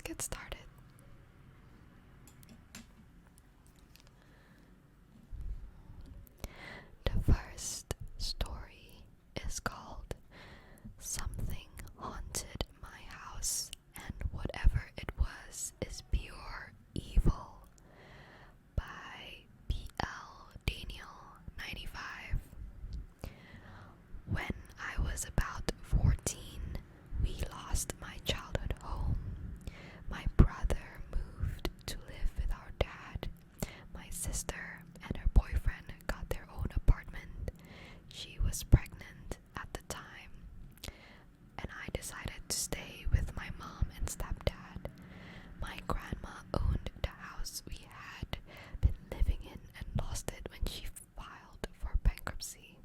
get started. The first story is called Something Haunted My House, and Whatever It Was is Pure Evil by B.L. Daniel 95. When I was about 14, we lost my childhood home. My brother moved to live with our dad. My sister and her boyfriend got their own apartment. She was pregnant at the time, and I decided to stay with my mom and stepdad. My grandma owned the house we had been living in and lost it when she filed for bankruptcy.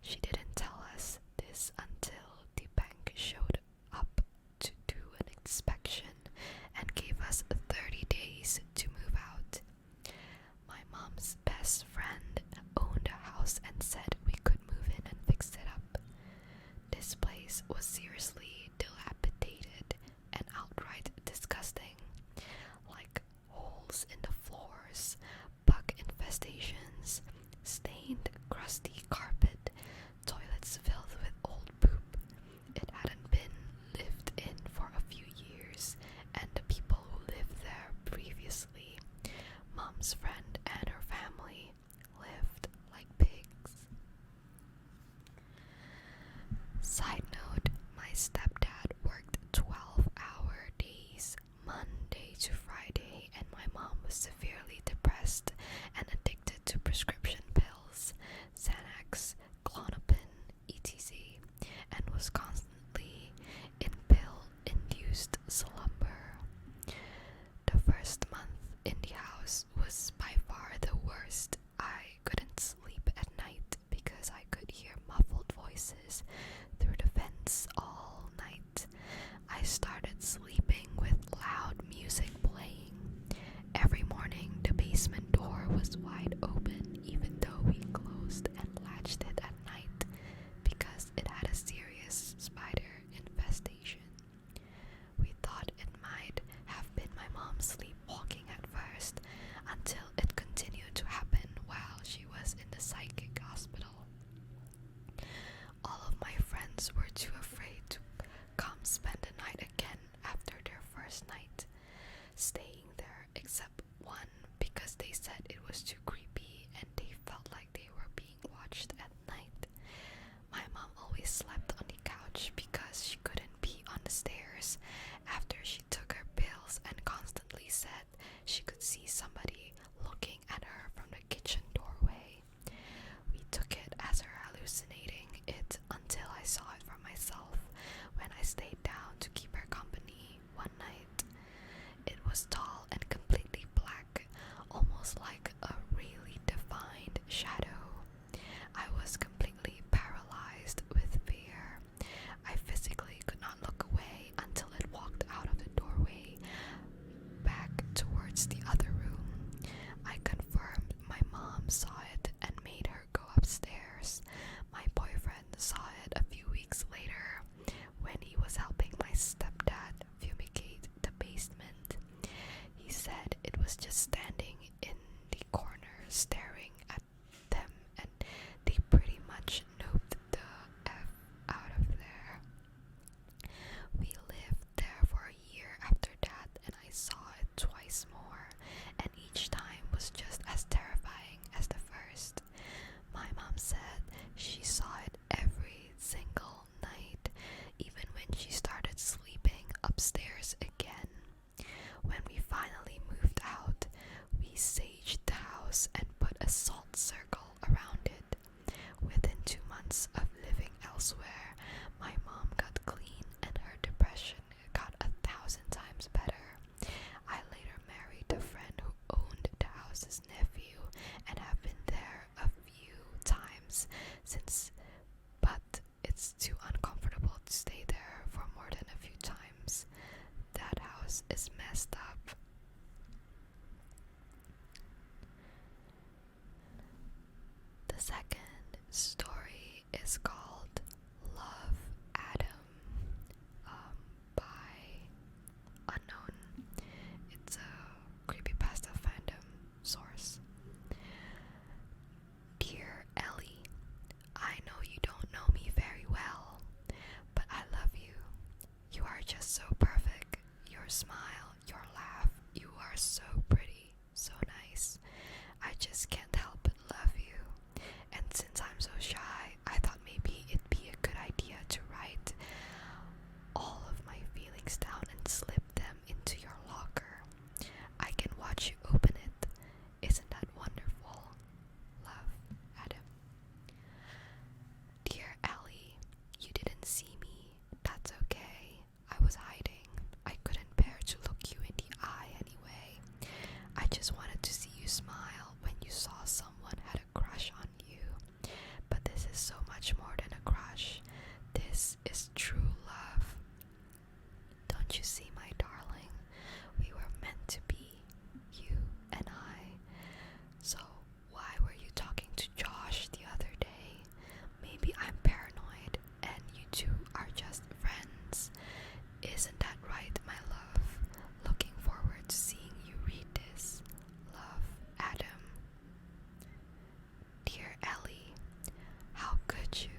She didn't tell us this until the bank showed up to do an inspection and gave us 30 days to move out. My mom's best friend owned a house and said we could move in and fix it up. This place was seriously dilapidated and outright disgusting, like holes in the floors, bug infestations, stained, crusty carpet, toilets filled with old poop. It hadn't been lived in for a few years, and the people who lived there previously, Mom's friend and her family, lived like pigs. Side note, my stepdad worked 12-hour days, Monday to Friday, and my mom was severely depressed and addicted to prescription pills, Xanax, Klonopin, etc., and was constantly in pill-induced slumber. The first month in the house was by far the worst. I couldn't sleep at night because I could hear muffled voices through the vents all night. I started sleeping with loud music playing. Every morning the basement door was wide open even though we closed and latched it at night because it had a serious spider infestation. We thought it might have been my mom sleepwalking at first until it continued to happen while she was in the psychic hospital. All of my friends were too afraid to come spend the night again after their first night staying there, except one because they said it was too creepy and they felt like they were being watched at night. My mom always slept on the couch because she couldn't be on the stairs after she took her pills and constantly said she could see somebody looking at her from the kitchen doorway. We took it as her hallucinating it until I saw it for myself when I stayed down to keep her company one night. It was tall and completely black, almost like a really defined shadow. I was completely paralyzed with fear. I physically could not look away until it walked out of the doorway back towards the other room. I confirmed my mom saw it and made her go upstairs. My boyfriend saw it a few weeks later when he was helping my stepdad fumigate the basement. He said it was just standing in the corner staring at them, and they pretty much noped the F out of there. We lived there for a year after that, and I saw it twice more, and each time was just as terrifying as the first. My mom said she saw it every single night, even when she started sleeping upstairs again. When we finally moved out, we saged the house and put a salt circle around it. Within 2 months of living elsewhere, my mom got clean and her depression got 1,000 times better. I later married a friend who owned the house's nephew and have been there a few times since, but it's too uncomfortable to stay there for more than a few times. That house is messed up. The second story is called Love Adam by unknown. Your smile, your laugh, you are so pretty, so nice. I just can't help but love you. And since I'm so shy, I thought maybe it'd be a good idea to write all of my feelings down and slip them into your locker. I can watch you open it. Isn't that wonderful? Love, Adam. Dear Ellie, you didn't see me. That's okay. I was hiding. I couldn't bear to look you in the eye anyway. I just wanted to see you smile when you saw someone had a crush on you. But this is so much more than a crush. This is true love. Don't you see, my darling? We were meant to be, you and I. So why were you talking to Josh the other day? Maybe I'm paranoid and you two are just friends. Isn't that right, my love? Looking forward to seeing you read this. Love, Adam. Dear Ellie, how could you?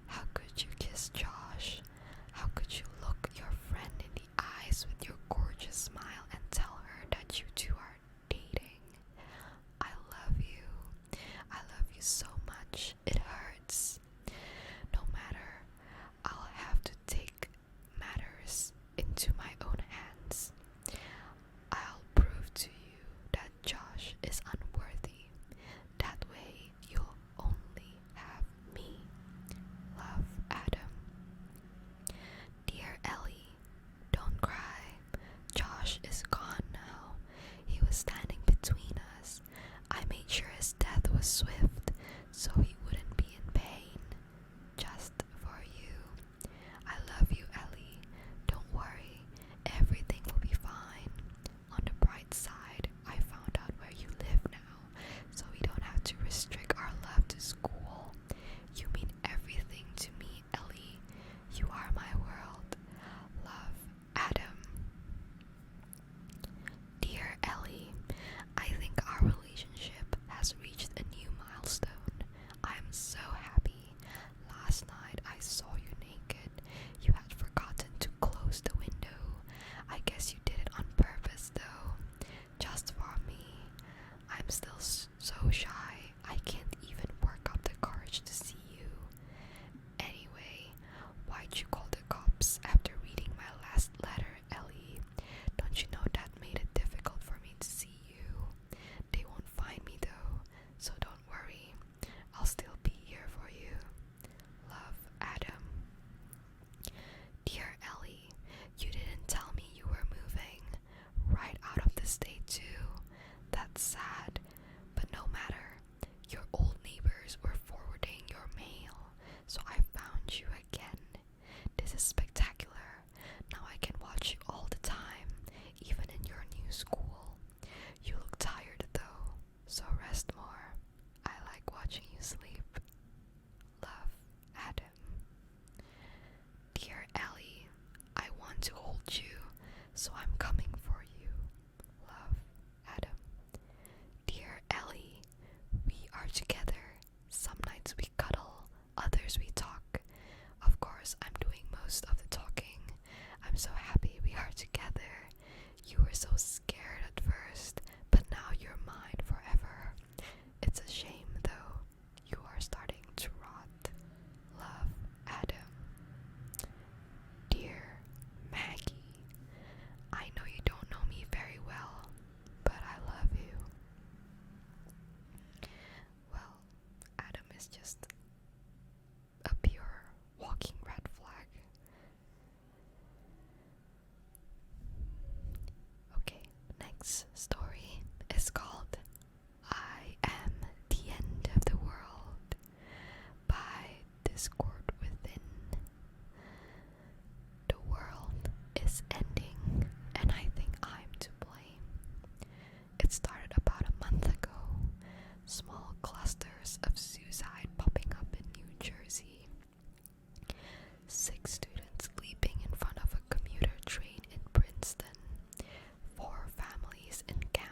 How could you kiss Josh? How could you look your friend in the eyes with your gorgeous smile and tell her that you two are dating? I love you. I love you so much. It hurts. No matter, I'll have to take matters into my own hands. I'll prove to you that Josh is unworthy. That way you'll only have me. Love, Adam. Dear Ellie, don't cry. Josh is gone now. He was standing between us. I made sure his death was swift, so he wouldn't be in pain. Just for you. I love you, Ellie. Don't worry. Everything will be fine. On the bright side, I found out where you live now, so we don't have to restrict our love to school. You mean everything to me, Ellie. You are my world. Love, Adam. Dear Ellie, I think our relationship has reached a new milestone. I am so happy. Last night I saw you naked. You had forgotten to close the window. I guess you did it on purpose though. Just for me. I'm still so shy. I can't even work up the courage to see you. Anyway, why'd you call the cops after reading my last letter, Ellie? Don't you know that made it difficult for me to see you? They won't find me though, so don't worry. I'll still be here for you. Love, Adam. Dear Ellie, you didn't tell me you were moving right out of the state too. That's sad, but no matter. Your old neighbors were forwarding your mail, so I found you again. This is spectacular. Now I can watch you all the time, even in your new school. You look tired though, so rest more. I like watching you sleep. Love, Adam. Dear Ellie, I want to hold you, so I'm coming for you. Love, Adam. Dear Ellie, we are together. Some nights we cuddle, others we talk. Of course, I'm doing most of the talking. I'm so happy we are together. You were so scared at first, but now you're mine forever. It's a shame though. You are starting to rot. Love, Adam. Dear Maggie, I know you don't know me very well, but I love you. Well, Adam is just a pure walking red flag. Okay, next story is called I Am the End of the World by Discord Within. The world is ending, and I think I'm to blame. It started about a month ago. Small clusters of suicide popping up in New Jersey. 6 students sleeping in front of a commuter train in Princeton. 4 families in Canada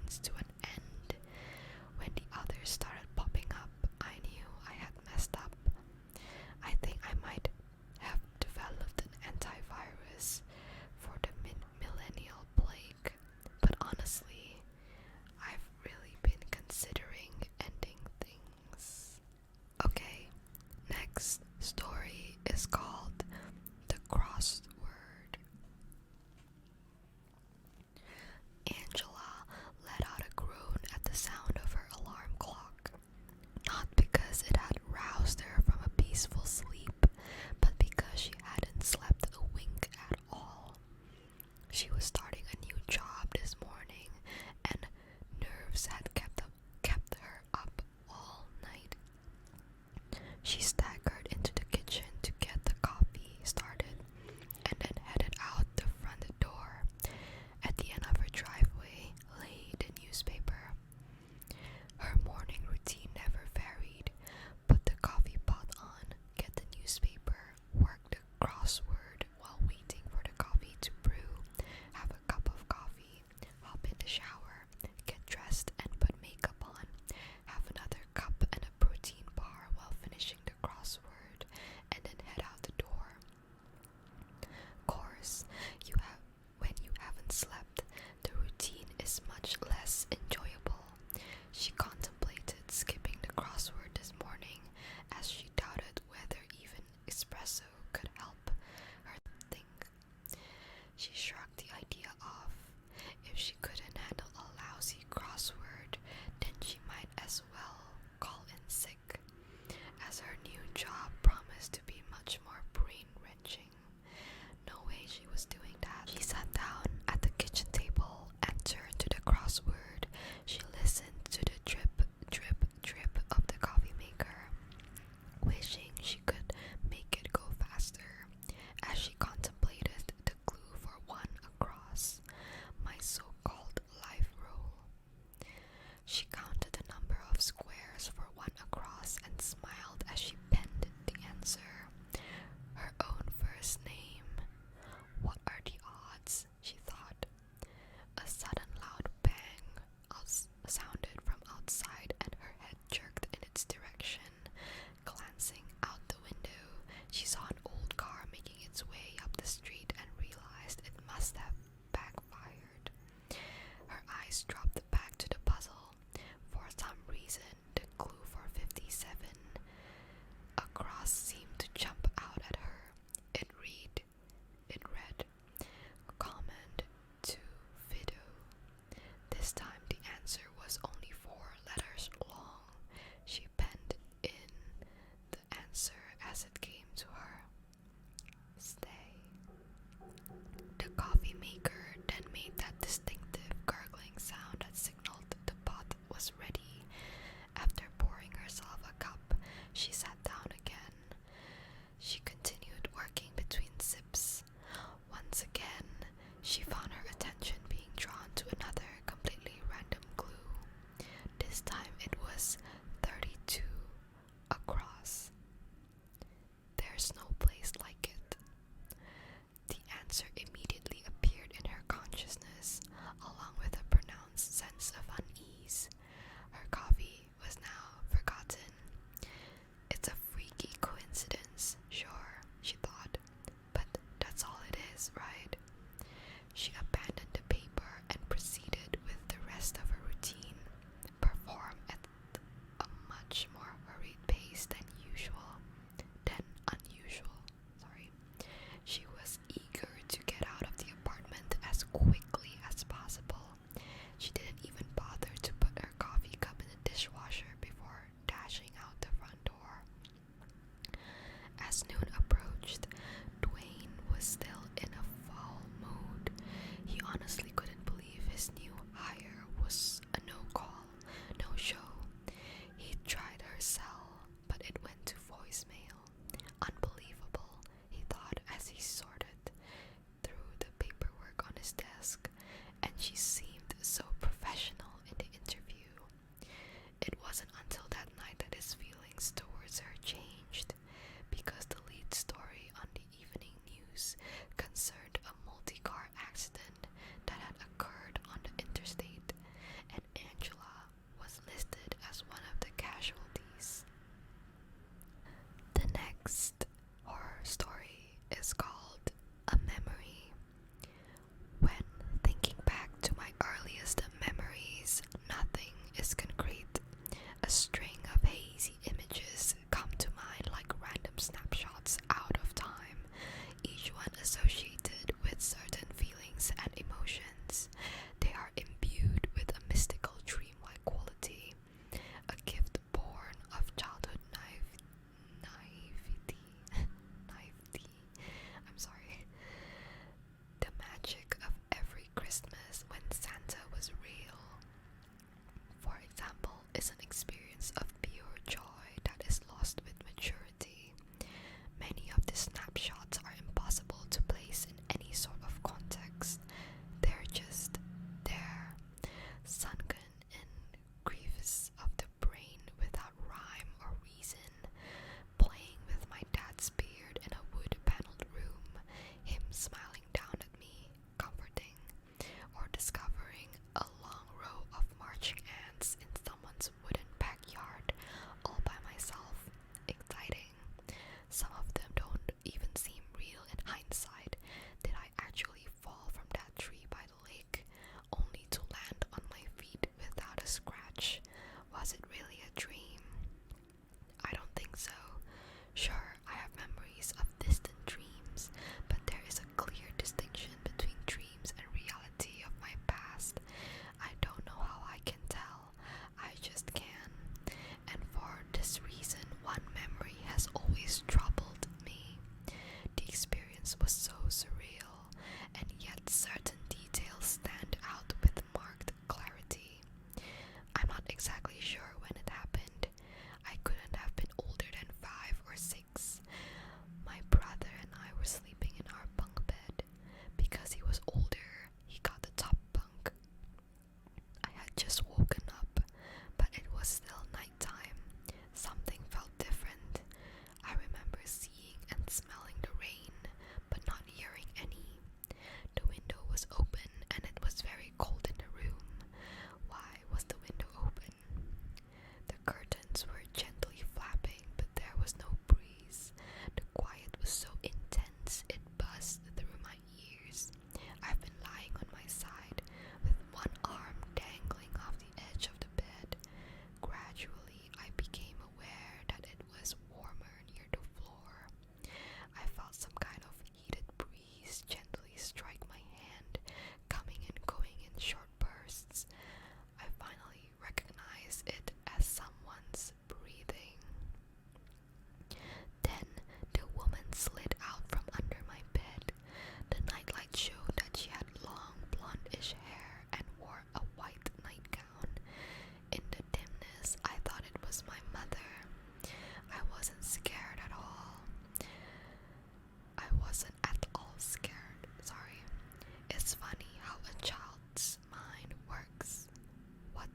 means to an end. When the others started popping up, I knew I had messed up. I think I might have developed an antivirus for the millennial plague, but honestly, I've really been considering ending things. Okay, next story is called The Crossword. Angela let out a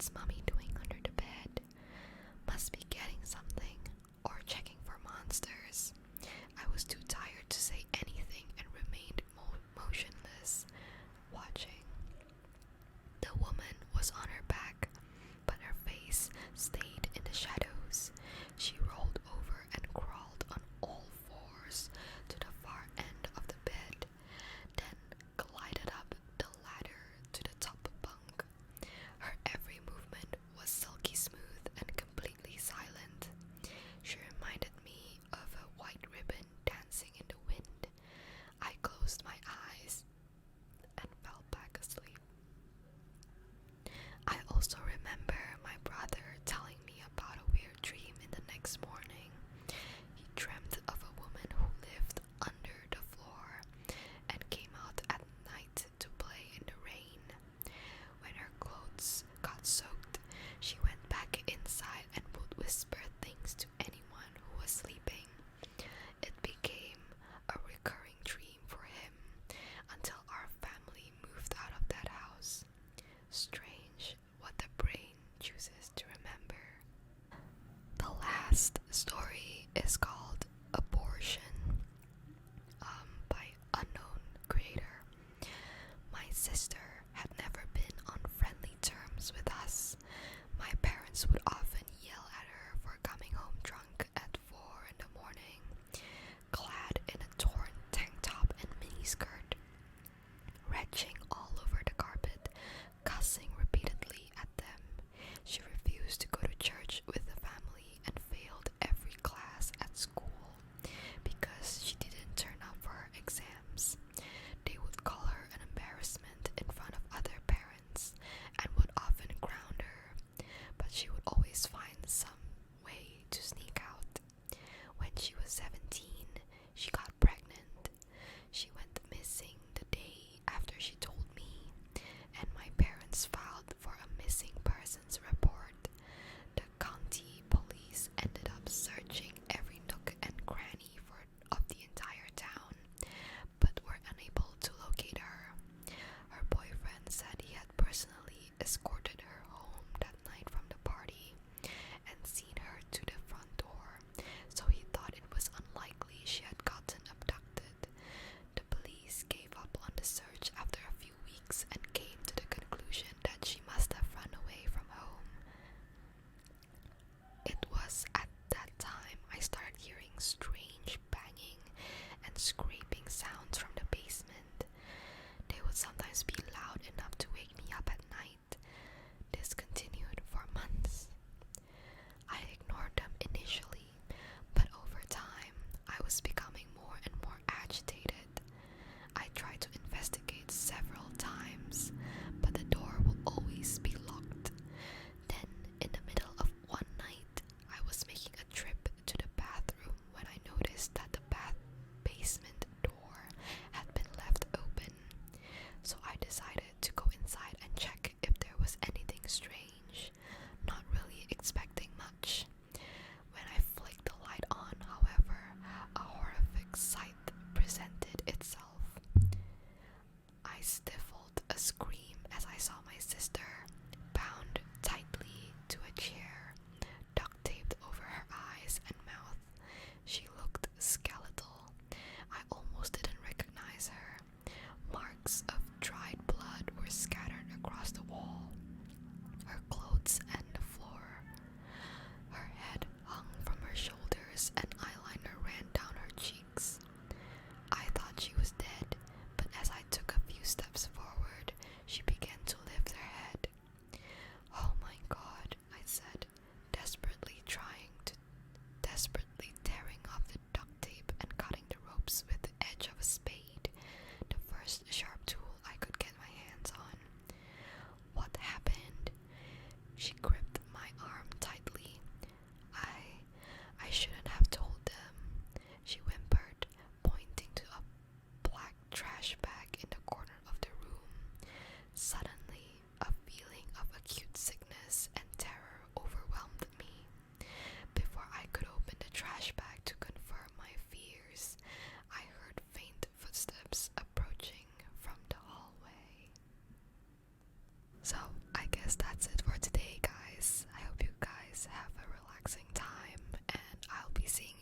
What's mommy doing under the bed? Must be getting something or checking for monsters. I was too tired to say anything and remained motionless, watching. The woman was on her back, but her face stayed in the shadows. She rolled over and crawled on all fours to the far end of the bed, then glided up the ladder to the top bunk. Her every movement was silky smooth and completely silent. She reminded me of a white ribbon dancing in the wind. I closed my eyes and fell back asleep. I also remember my brother telling me about a weird dream in the next morning. He dreamt of a woman who lived under the floor and came out at night to play in the rain. When her clothes got soaked, she went back inside and would whisper things to anyone who was sleeping. It became a recurring dream for him until our family moved out of that house. Strange what the brain chooses to remember. The last story is called Abortion, by unknown creator. My sister had never been on friendly terms with us. My parents would often yell at her for coming home drunk at 4 in the morning, clad in a torn tank top and miniskirt, retching all over the carpet, cussing repeatedly at them. She refused to go to church with the family and failed every class at school because she didn't turn up for her exams. They would call her an embarrassment in front of other parents and would often ground her, but she would always find some way to sneak out. When she was 17, she got pregnant. She went missing the day after she told me, and my parents filed for a missing persons report. The county police ended up searching every nook and cranny of the entire town, but were unable to locate her. Her boyfriend said he had personally escorted her home that night from the party and seen her to the front door, so he thought it was unlikely she had gotten abducted. The police gave up on the search after a few weeks and came to the conclusion that she must have run away from home. It was at that time I started hearing strange banging and scraping sounds from the basement. They would sometimes be loud enough to wake me up at night. This continued for months. I ignored them initially, but over time I was becoming more and more agitated. I tried to investigate several times, but the door will always be locked. Then, in the middle of one night, I was making a trip to the bathroom when I noticed that the basement door had been left open. So I decided to go inside and check if there was anything strange, not really expecting much. When I flicked the light on, however, a horrific sight presented itself. I stifled a scream as I saw my sister, bound tightly to a chair, duct taped over her eyes and mouth. She looked skeletal. I almost didn't recognize her. Marks of dried blood were scattered across the wall, her clothes and the floor. Her head hung from her shoulders and eyeliner ran down her cheeks. I thought she was dead, but as I took a few steps forward, she began to lift her head. "Oh my God," I said, desperately tearing off the duct tape and cutting the ropes with the edge of a spade, the first sharp tool I could get my hands on. "What happened?" She gripped my arm tightly. I shouldn't have told them," she whimpered, pointing to a black trash bag in the corner of the room. Suddenly, a feeling of acute sickness and terror overwhelmed me. Before I could open the trash bag to confirm my fears, I heard faint footsteps approaching from the hallway. So, I guess that's it for today, relaxing time, and I'll be seeing